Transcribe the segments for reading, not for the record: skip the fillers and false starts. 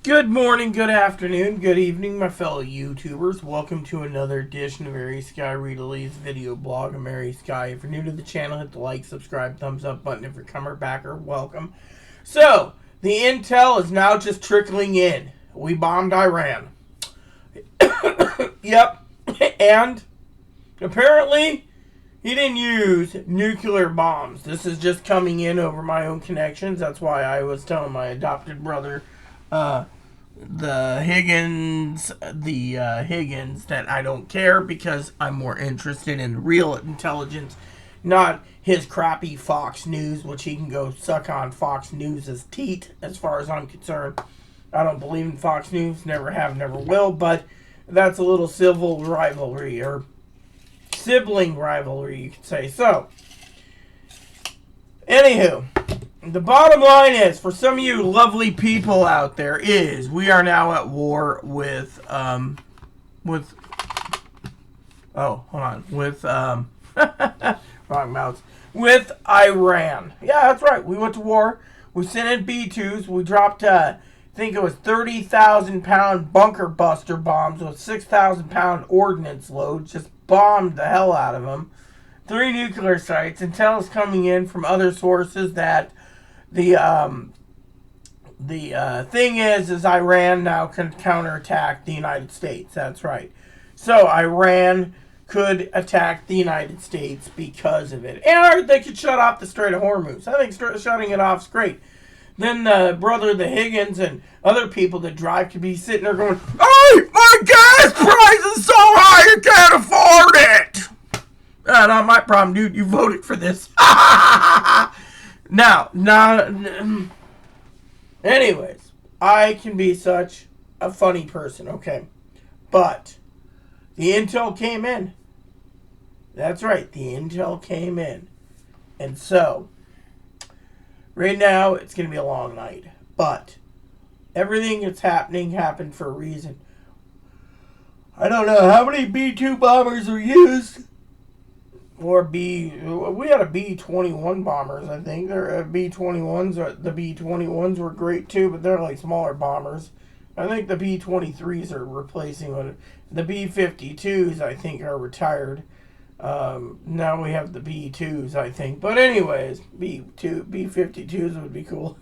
Good morning, good afternoon, good evening, my fellow YouTubers. Welcome to another edition of Mary Sky Readalese video blog. I'm Mary Sky. If you're new to the channel, hit the like, subscribe, thumbs up button. If you're a comer backer, welcome. So, the intel is now just trickling in. We bombed Iran. Yep. And apparently, he didn't use nuclear bombs. This is just coming in over my own connections. That's why I was telling my adopted brother, the Higgins, that I don't care because I'm more interested in real intelligence, not his crappy Fox News, which he can go suck on Fox News' teat as far as I'm concerned. I don't believe in Fox News, never have, never will, but that's a little civil rivalry, or sibling rivalry, you could say. So, anywho, the bottom line is, for some of you lovely people out there, is we are now at war with wrong mouse, with Iran. Yeah, that's right. We went to war. We sent in B-2s. We dropped, I think it was 30,000-pound bunker buster bombs with 6,000-pound ordnance loads. Just bombed the hell out of them. 3 nuclear sites. Intel is coming in from other sources that the thing is Iran now can counterattack the United States. That's right. So Iran could attack the United States because of it. And they could shut off the Strait of Hormuz. I think shutting it off is great. Then the Higgins and other people that drive could be sitting there going, "Hey, my gas price is so high you can't afford it." Not my problem, dude. You voted for this. Anyways, I can be such a funny person, okay? But the intel came in. That's right, the intel came in. And so, right now, it's going to be a long night. But everything that's happened for a reason. I don't know how many B-2 bombers were used. Or we had a B-21 bombers, I think. They're B-21s. The B-21s were great too, but they're like smaller bombers. I think the B-23s are replacing one. The B-52s, I think, are retired. Now we have the B-2s, I think. But anyways, B-52s would be cool.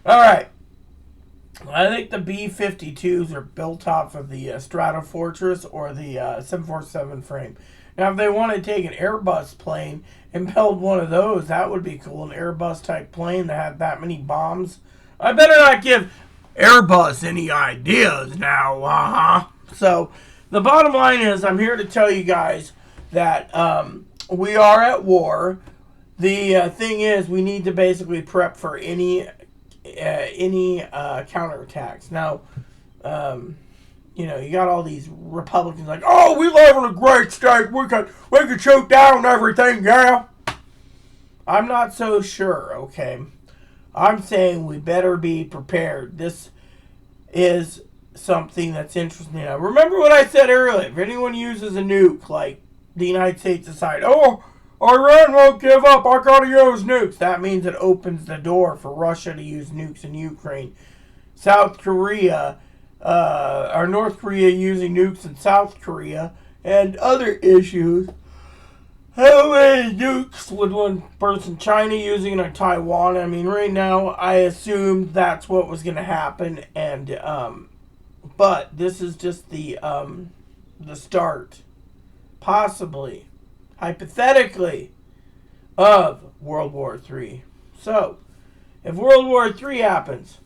Alright. I think the B-52s are built off of the Stratofortress or the 747 frame. Now, if they want to take an Airbus plane and build one of those, that would be cool. An Airbus-type plane that had that many bombs. I better not give Airbus any ideas now. So, the bottom line is, I'm here to tell you guys that we are at war. The thing is, we need to basically prep for any counterattacks. Now, you got all these Republicans like, "Oh, we live in a great state. We could shoot down everything, yeah." I'm not so sure, okay? I'm saying we better be prepared. This is something that's interesting. Now, remember what I said earlier. If anyone uses a nuke, like the United States decide, "Oh, Iran won't give up. I gotta use nukes." That means it opens the door for Russia to use nukes in Ukraine. South Korea, or North Korea using nukes in South Korea, and other issues. How many nukes would one person, China using in Taiwan? I mean, right now, I assumed that's what was going to happen, and, but this is just the start, possibly, hypothetically, of World War III. So, if World War III happens,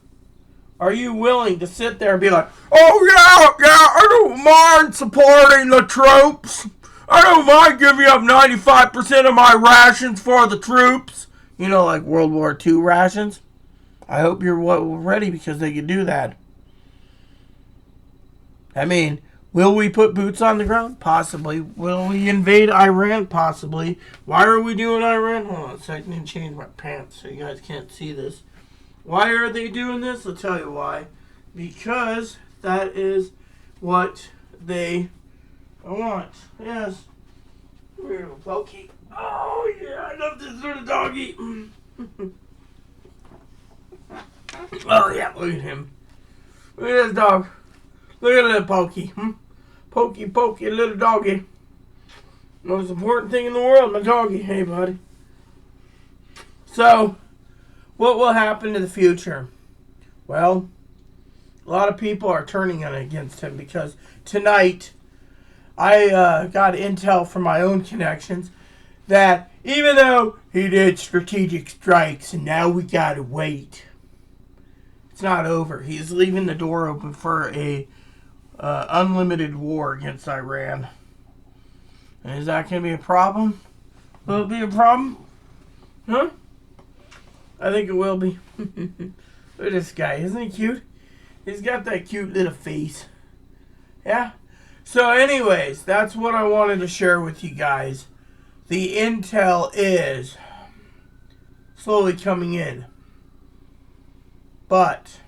are you willing to sit there and be like, "Oh, yeah, I don't mind supporting the troops. I don't mind giving up 95% of my rations for the troops." You know, like World War II rations. I hope you're ready because they can do that. I mean, will we put boots on the ground? Possibly. Will we invade Iran? Possibly. Why are we doing Iran? Hold on a second. I need to change my pants so you guys can't see this. Why are they doing this? I'll tell you why. Because that is what they want. Yes. We're Loki. Oh, yeah. I love this little doggy. Oh, yeah. Look at him. Look at this dog. Look at little Pokey. Pokey, little doggy. Most important thing in the world, my doggy. Hey, buddy. So, what will happen in the future? Well, a lot of people are turning against him because tonight I got intel from my own connections that even though he did strategic strikes and now we gotta wait, it's not over. He's leaving the door open for a unlimited war against Iran. And is that going to be a problem? Will it be a problem? Huh? I think it will be. Look at this guy. Isn't he cute? He's got that cute little face. Yeah? So anyways, that's what I wanted to share with you guys. The intel is slowly coming in. But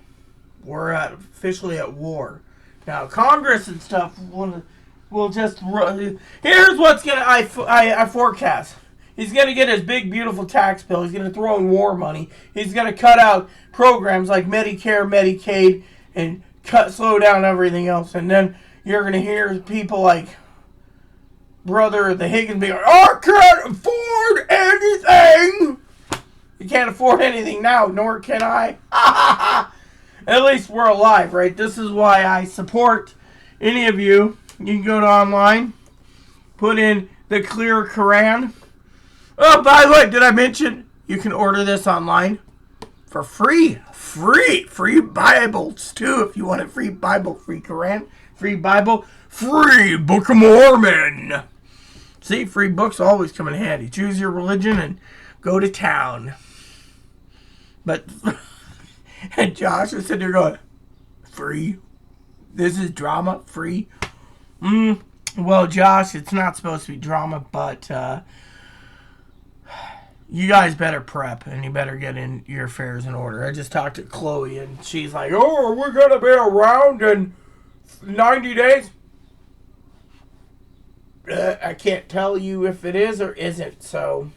we're officially at war. Now, Congress and stuff will just run. Here's what's going to, I forecast. He's going to get his big, beautiful tax bill. He's going to throw in war money. He's going to cut out programs like Medicare, Medicaid, and slow down everything else. And then you're going to hear people like Brother the Higgins be like, I can't afford anything. You can't afford anything now, nor can I. At least we're alive, right? This is why I support any of you. You can go to online, put in the Clear Quran. Oh, by the way, did I mention you can order this online for free? Free Bibles, too, if you want a free Bible, free Quran, free Bible, free Book of Mormon. See, free books always come in handy. Choose your religion and go to town. But... And Josh was sitting there going, free? This is drama? Free? Well, Josh, it's not supposed to be drama, but you guys better prep and you better get in your affairs in order. I just talked to Chloe and she's like, oh, we're going to be around in 90 days. I can't tell you if it is or isn't, so.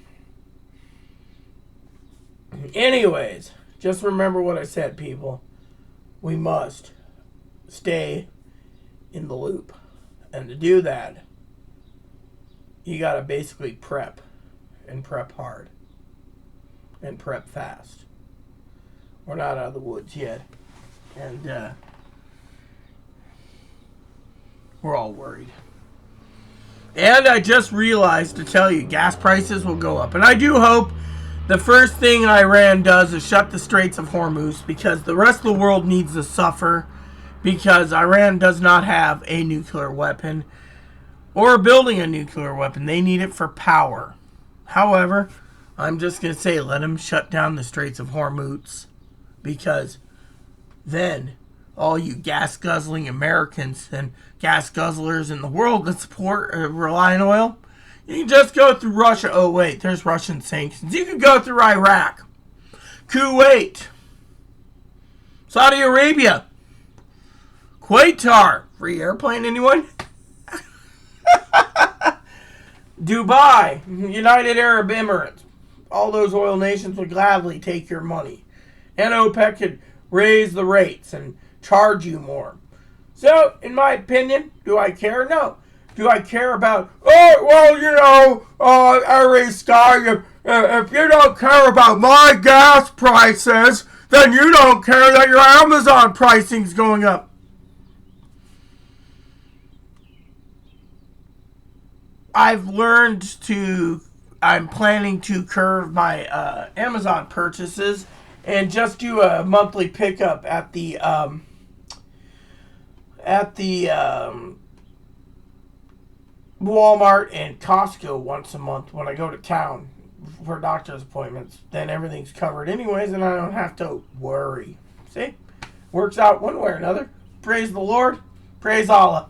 Anyways. Just remember what I said, people. We must stay in the loop. And to do that, you got to basically prep. And prep hard. And prep fast. We're not out of the woods yet. And we're all worried. And I just realized to tell you, gas prices will go up. And I do hope the first thing Iran does is shut the Straits of Hormuz because the rest of the world needs to suffer because Iran does not have a nuclear weapon or building a nuclear weapon. They need it for power. However, I'm just going to say let them shut down the Straits of Hormuz because then all you gas-guzzling Americans and gas guzzlers in the world that support rely on oil, you can just go through Russia. Oh, wait, there's Russian sanctions. You can go through Iraq, Kuwait, Saudi Arabia, Qatar. Free airplane, anyone? Dubai, United Arab Emirates. All those oil nations would gladly take your money. And OPEC could raise the rates and charge you more. So, in my opinion, do I care? No. Do I care about, Aries Sky, if you don't care about my gas prices, then you don't care that your Amazon pricing's going up. I'm planning to curb my Amazon purchases and just do a monthly pickup at the Walmart and Costco once a month when I go to town for doctor's appointments. Then everything's covered anyways and I don't have to worry. See? Works out one way or another. Praise the Lord. Praise Allah.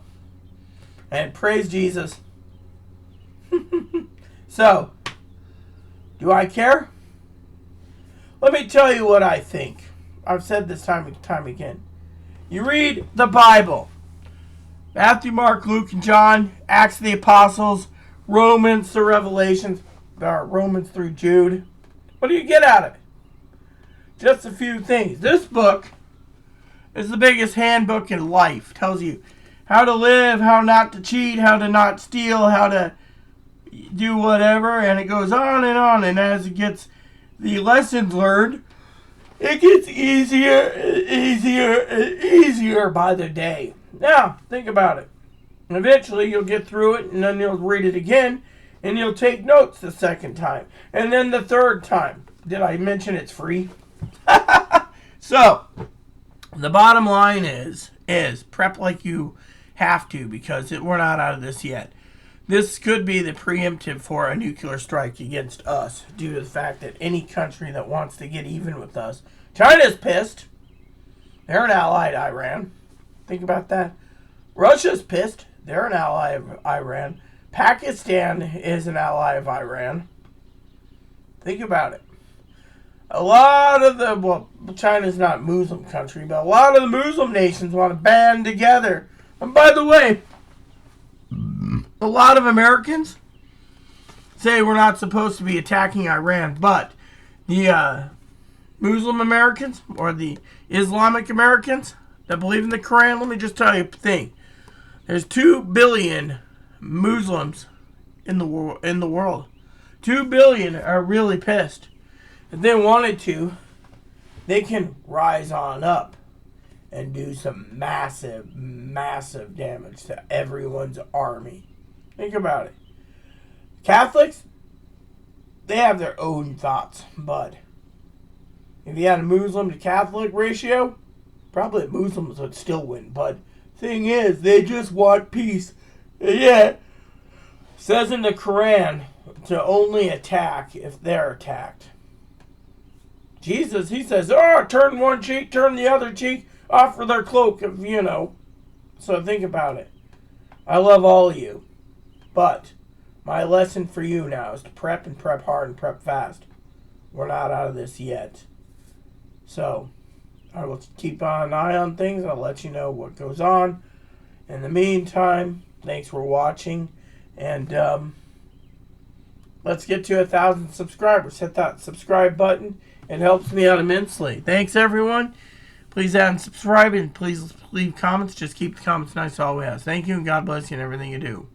And praise Jesus. So, do I care? Let me tell you what I think. I've said this time and time again. You read the Bible. Matthew, Mark, Luke, and John, Acts of the Apostles, Romans to Revelations, Romans through Jude. What do you get out of it? Just a few things. This book It's the biggest handbook in life. Tells you how to live, how not to cheat, how to not steal, how to do whatever, and it goes on and on. And as it gets the lessons learned, it gets easier by the day. Now, think about it. Eventually, you'll get through it, and then you'll read it again, and you'll take notes the second time, and then the third time. Did I mention it's free? So, the bottom line is prep like you have to, because we're not out of this yet. This could be the preemptive for a nuclear strike against us, due to the fact that any country that wants to get even with us, China's pissed. They're an ally of Iran. Think about that. Russia's pissed. They're an ally of Iran. Pakistan is an ally of Iran. Think about it. A lot of the, well, China's not a Muslim country, but a lot of the Muslim nations want to band together. And by the way, a lot of Americans say we're not supposed to be attacking Iran, but the Muslim Americans or the Islamic Americans that believe in the Quran, let me just tell you a thing. There's 2 billion Muslims in the world. 2 billion are really pissed. If they wanted to, they can rise on up and do some massive, massive damage to everyone's army. Think about it. Catholics, they have their own thoughts, but if you had a Muslim to Catholic ratio, probably Muslims would still win. But thing is, they just want peace. Yeah. Says in the Quran to only attack if they're attacked. Jesus, he says, oh, turn one cheek, turn the other cheek, offer their cloak, So think about it. I love all of you. But my lesson for you now is to prep and prep hard and prep fast. We're not out of this yet. So I will keep an eye on things. I'll let you know what goes on. In the meantime, thanks for watching. And let's get to 1,000 subscribers. Hit that subscribe button. It helps me out immensely. Thanks, everyone. Please add and subscribe, and please leave comments. Just keep the comments nice always. Thank you, and God bless you in everything you do.